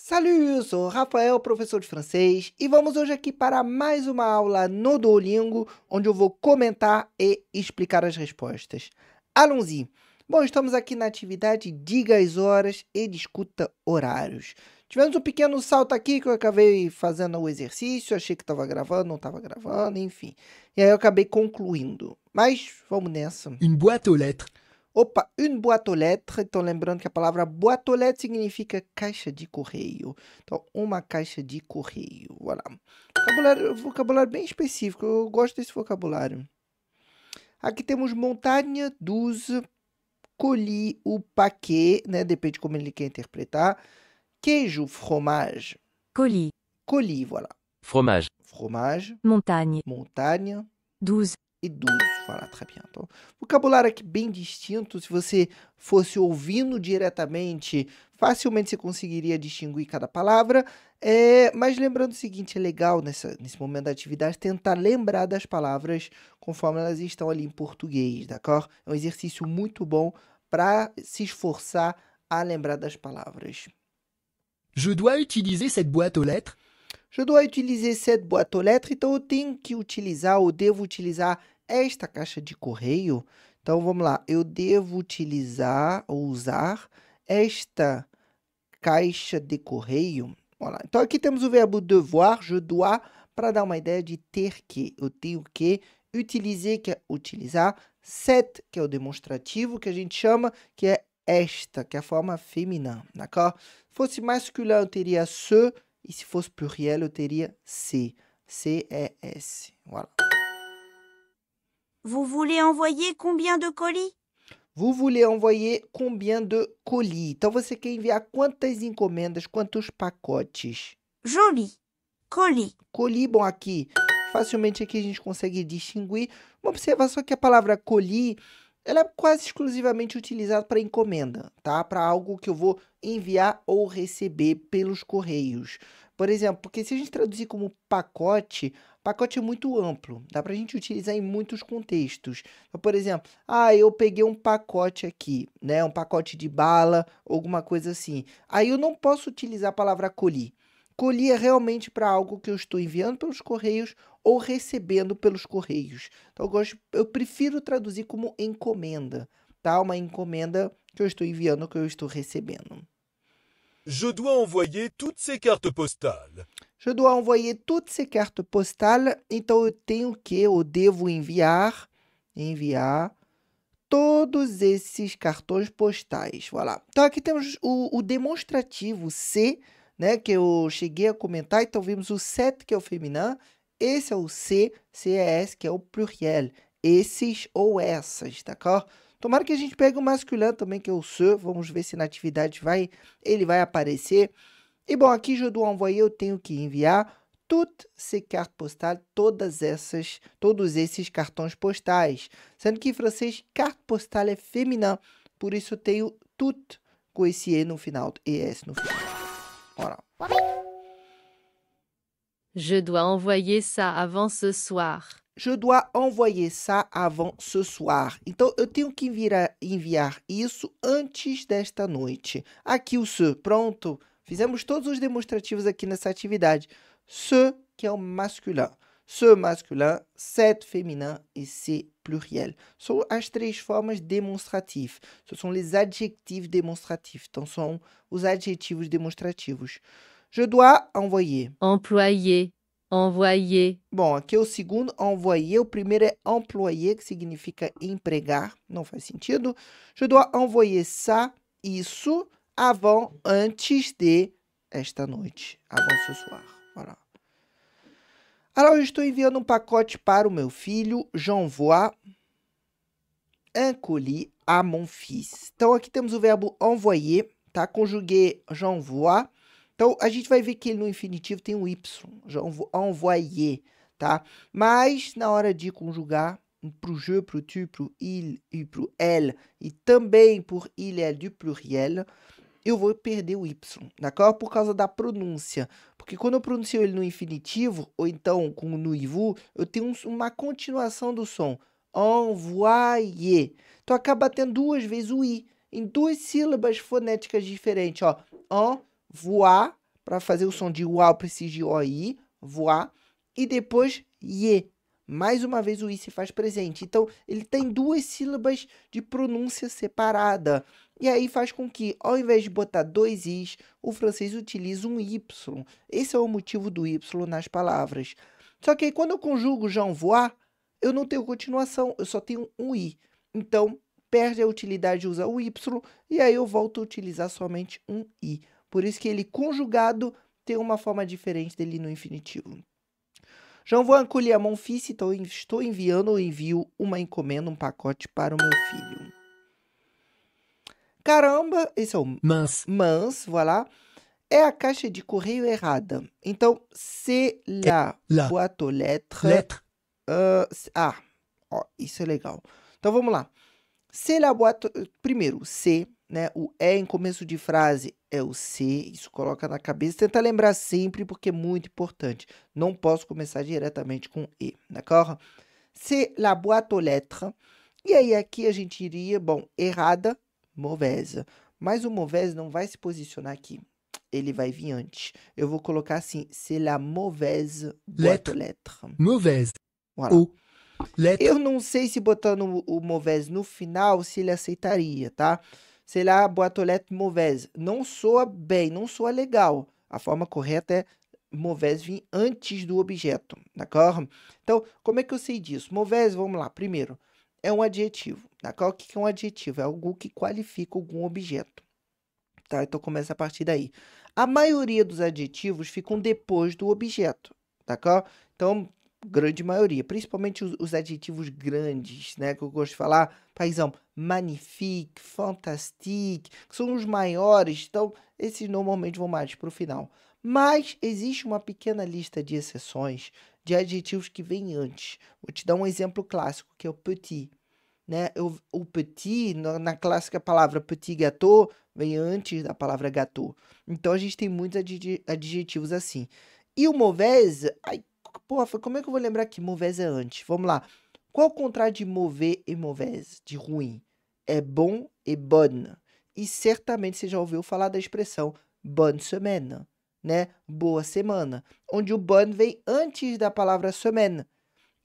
Salut, eu sou o Rafael, professor de francês, e vamos hoje aqui para mais uma aula no Duolingo, onde eu vou comentar e explicar as respostas. Allons-y! Bom, estamos aqui na atividade Diga as horas e discuta horários. Tivemos um pequeno salto aqui que eu acabei fazendo o exercício, achei que estava gravando, não estava gravando, enfim. E aí eu acabei concluindo. Mas vamos nessa. Une boîte aux lettres. Opa, une boîte aux lettres. Então, lembrando que a palavra boîte aux lettres significa caixa de correio. Então, uma caixa de correio. Voilà. Vocabulário bem específico. Eu gosto desse vocabulário. Aqui temos montagne, 12, colis, o paquet, né? Depende de como ele quer interpretar. Queijo, fromage. Colis, Colis, voilà. Fromage. Fromage, montagne, montagne. 12, E 12, falar très bien. Então, vocabulário aqui bem distinto. Se você fosse ouvindo diretamente, facilmente você conseguiria distinguir cada palavra. Mas lembrando o seguinte, é legal nesse momento da atividade tentar lembrar das palavras conforme elas estão ali em português, d'accord? É um exercício muito bom para se esforçar a lembrar das palavras. Je dois utiliser cette boîte aux lettres. Je dois utiliser cette boîte aux lettres, então eu tenho que utilizar, ou devo utilizar esta caixa de correio. Então vamos lá, eu devo utilizar ou usar esta caixa de correio. Vamos lá. Então aqui temos o verbo devoir, je dois, para dar uma ideia de ter que. Eu tenho que utiliser, que é utilizar, cette, que é o demonstrativo, que a gente chama, que é esta, que é a forma feminina, d'accord? Se fosse masculin, eu teria ce. E se fosse pluriel, eu teria C. C-E-S. Voilà. Vous voulez envoyer combien de colis? Vous voulez envoyer combien de colis? Então, você quer enviar quantas encomendas, quantos pacotes? Joli. Colis. Colis, bom, aqui, facilmente aqui a gente consegue distinguir. Uma observação que a palavra colis, ela é quase exclusivamente utilizada para encomenda, tá? Para algo que eu vou enviar ou receber pelos correios. Por exemplo, porque se a gente traduzir como pacote, pacote é muito amplo, dá para a gente utilizar em muitos contextos. Então, por exemplo, eu peguei um pacote aqui, né? Um pacote de bala, alguma coisa assim. Aí eu não posso utilizar a palavra colis. Colis é realmente para algo que eu estou enviando pelos correios ou recebendo pelos correios. Então, eu prefiro traduzir como encomenda, tá? Uma encomenda que eu estou enviando, que eu estou recebendo. Je dois envoyer toutes ces cartes postales. Je dois envoyer toutes ces cartes postales. Então, eu tenho que, eu devo enviar todos esses cartões postais. Voilà. Então, aqui temos o demonstrativo C, né, que eu cheguei a comentar. Então, vimos o cette, que é o feminino. Esse é o C, C-E-S, que é o pluriel. Esses ou essas, d'accord? Tomara que a gente pegue o masculino também, que é o ce. Vamos ver se na atividade ele vai aparecer. E, bom, aqui, je dois envoyer, eu tenho que enviar toutes ces cartes postales, todos esses cartões postais. Sendo que em francês, carte postale é feminino. Por isso, eu tenho tout com esse E no final, ES no final. Voilà. je dois envoyer ça avant ce soir. Je dois envoyer ça avant ce soir. Então, eu tenho que enviar isso antes desta noite. Aqui o ce, pronto. Fizemos todos os demonstrativos aqui nessa atividade. Ce, que é o masculin. Ce masculin, cette féminin e ce pluriel. São as três formas demonstrativas. São les adjectifs démonstratifs. Então, são os adjetivos demonstrativos. Je dois envoyer. Employer, envoyer, Bom, aqui é o segundo, envoyer. O primeiro é employer, que significa empregar. Não faz sentido. Je dois envoyer ça, isso, avant, antes de esta noite. Avant ce soir. Voilà. Alors, eu estou enviando um pacote para o meu filho. J'envoie un colis à mon fils. Então, aqui temos o verbo envoyer, tá? Conjuguei j'envoie. Então, a gente vai ver que ele no infinitivo tem um Y, envoyer, tá? Mas, na hora de conjugar, pro je, pro tu, pro il e pro elle, e também por il e elle du pluriel, eu vou perder o Y, d'accord? Por causa da pronúncia. Porque quando eu pronuncio ele no infinitivo, ou então com o nu e vu, eu tenho uma continuação do som. Envoyer. Então, acaba tendo duas vezes o i, em duas sílabas fonéticas diferentes, ó. Envoie, para fazer o som de uau, precisa de OI, voar, e depois ye. Mais uma vez o i se faz presente. Então, ele tem duas sílabas de pronúncia separada. E aí faz com que, ao invés de botar dois i's, o francês utilize um y. Esse é o motivo do y nas palavras. Só que aí, quando eu conjugo j'envoie, eu não tenho continuação, eu só tenho um i. Então, perde a utilidade de usar o y, e aí eu volto a utilizar somente um i. Por isso que ele, conjugado, tem uma forma diferente dele no infinitivo. J'envoie un colis à mon fils, então eu estou enviando ou envio uma encomenda, um pacote para o meu filho. Caramba, esse é o mince, mince, voilà. É a caixa de correio errada. Então, c'est la la boîte aux lettres. lettre, Ó, isso é legal. Então, vamos lá. C'est la boîte... Primeiro, c'est, né? O é em começo de frase é o C, isso coloca na cabeça. Tenta lembrar sempre, porque é muito importante. Não posso começar diretamente com E, d'accord? C'est la boîte aux lettres. E aí, aqui a gente iria, bom, errada, mauvaise. Mas o mauvaise não vai se posicionar aqui. Ele vai vir antes. Eu vou colocar assim, c'est la mauvaise boîte aux lettres. mauvaise, Voilà. O, lettre, Eu não sei se botando o mauvaise no final, se ele aceitaria, tá? Sei lá, boîte aux lettres mauvaise. Não soa bem, não soa legal. A forma correta é mauvaise vir antes do objeto, d'accord? Então, como é que eu sei disso? Mauvaise, vamos lá. Primeiro, é um adjetivo, d'accord? O que é um adjetivo? É algo que qualifica algum objeto, tá? Então, começa a partir daí. A maioria dos adjetivos ficam depois do objeto, d'accord? Então, grande maioria, principalmente os adjetivos grandes, né, que eu gosto de falar, por exemplo, magnifique, fantastique, que são os maiores, então esses normalmente vão mais para o final. Mas existe uma pequena lista de exceções de adjetivos que vêm antes. Vou te dar um exemplo clássico, que é o petit, né? O petit, na clássica palavra petit gâteau, vem antes da palavra gâteau. Então a gente tem muitos adjetivos assim. E o mauvaise, porra, como é que eu vou lembrar que mauvaise é antes? Vamos lá. Qual o contrário de mauvais e mauvaise? De ruim. É bom e bonne. E certamente você já ouviu falar da expressão bonne semaine, né? Boa semana. Onde o bonne vem antes da palavra semaine.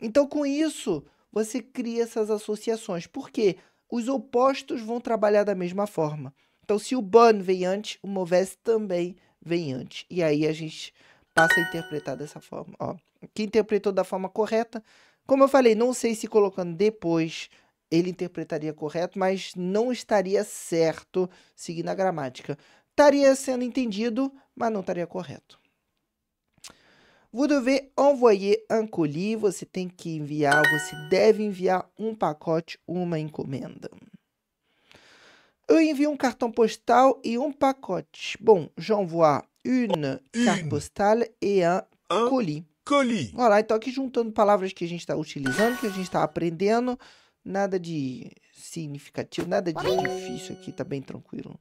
Então, com isso, você cria essas associações. Por quê? Os opostos vão trabalhar da mesma forma. Então, se o bonne vem antes, o mauvaise também vem antes. E aí a gente passa a interpretar dessa forma. Ó, que interpretou da forma correta. Como eu falei, não sei se colocando depois ele interpretaria correto, mas não estaria certo seguindo a gramática. Estaria sendo entendido, mas não estaria correto. Vous devez envoyer un colis. Você tem que enviar, você deve enviar um pacote, uma encomenda. Eu envio um cartão postal e um pacote. Bom, j'envoie une carte postale et un colis. Colis. Olha lá, então aqui juntando palavras que a gente está utilizando, que a gente está aprendendo. Nada de significativo, nada de difícil aqui, tá bem tranquilo.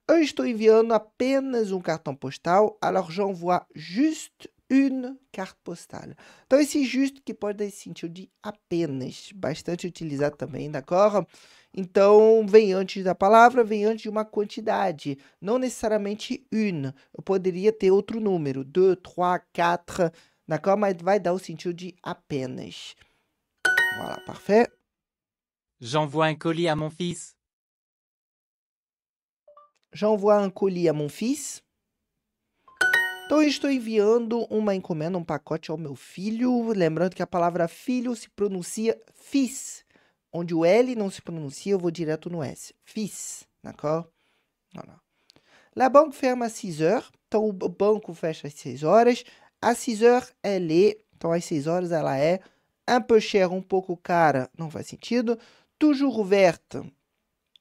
Eu estou enviando apenas um cartão postal, alors j'envoie juste une carte postale. Então esse juste que pode dar esse sentido de apenas, bastante utilizado também, d'accord? Então vem antes da palavra, vem antes de uma quantidade, não necessariamente une. Eu poderia ter outro número, 2, 3, 4, d'accord? Mas vai dar o sentido de apenas. Voilà, parfait. J'envoie un colis à mon fils. J'envoie un colis à mon fils. Então, eu estou enviando uma encomenda, um pacote ao meu filho. Lembrando que a palavra filho se pronuncia fils. Onde o L não se pronuncia, eu vou direto no S. Fils, d'accord? Voilà. La banque ferme às 6 heures. Então, o banco fecha às 6 horas. Às 6 heures, elle est. Então, às 6 horas, ela é. Un peu cher, um pouco cara, não faz sentido. Toujours ouverte,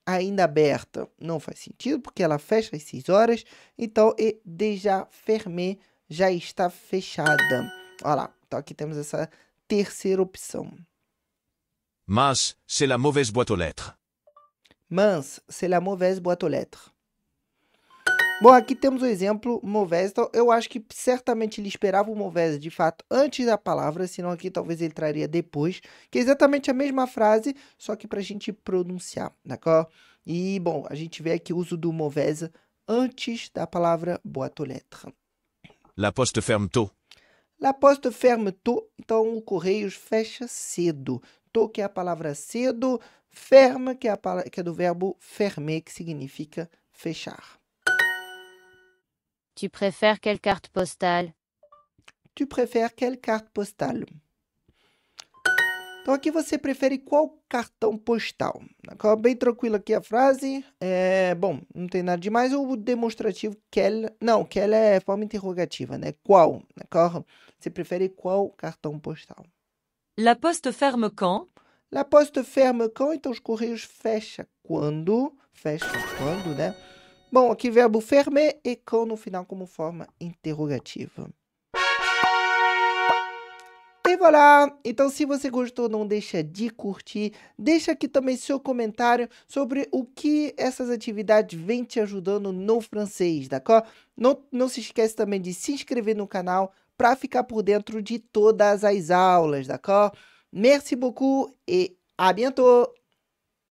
ainda aberta, não faz sentido, porque ela fecha às 6 horas. Então, e déjà fermée, já está fechada. Olha lá, então aqui temos essa terceira opção. Mince, c'est la mauvaise boîte aux lettres. Mince, c'est la mauvaise boîte aux lettres. Bom, aqui temos o exemplo mauvaise. Então, eu acho que certamente ele esperava o mauvaise, de fato, antes da palavra, senão aqui talvez ele traria depois, que é exatamente a mesma frase, só que para a gente pronunciar, d'accord? E, bom, a gente vê aqui o uso do mauvaise antes da palavra boîte aux lettres. La poste ferme tôt. La poste ferme tôt, então o Correios fecha cedo. Tôt, que é a palavra cedo, ferme, que é do verbo fermer, que significa fechar. Tu préfères quelle carte postale? Tu préfères quelle carte postale? Então aqui você prefere qual cartão postal? Bem tranquilo aqui a frase. Bom, não tem nada demais. O demonstrativo quelle... Não, quelle é forma interrogativa, né? Qual? Você prefere qual cartão postal? La poste ferme quand? La poste ferme quand? Então os Correios fecham quando? Fecham quando, né? Bom, aqui verbo fermer e quand no final como forma interrogativa. E voilà! Então, se você gostou, não deixa de curtir. Deixa aqui também seu comentário sobre o que essas atividades vêm te ajudando no francês, d'accord? Não se esquece também de se inscrever no canal para ficar por dentro de todas as aulas, d'accord? Merci beaucoup et à bientôt!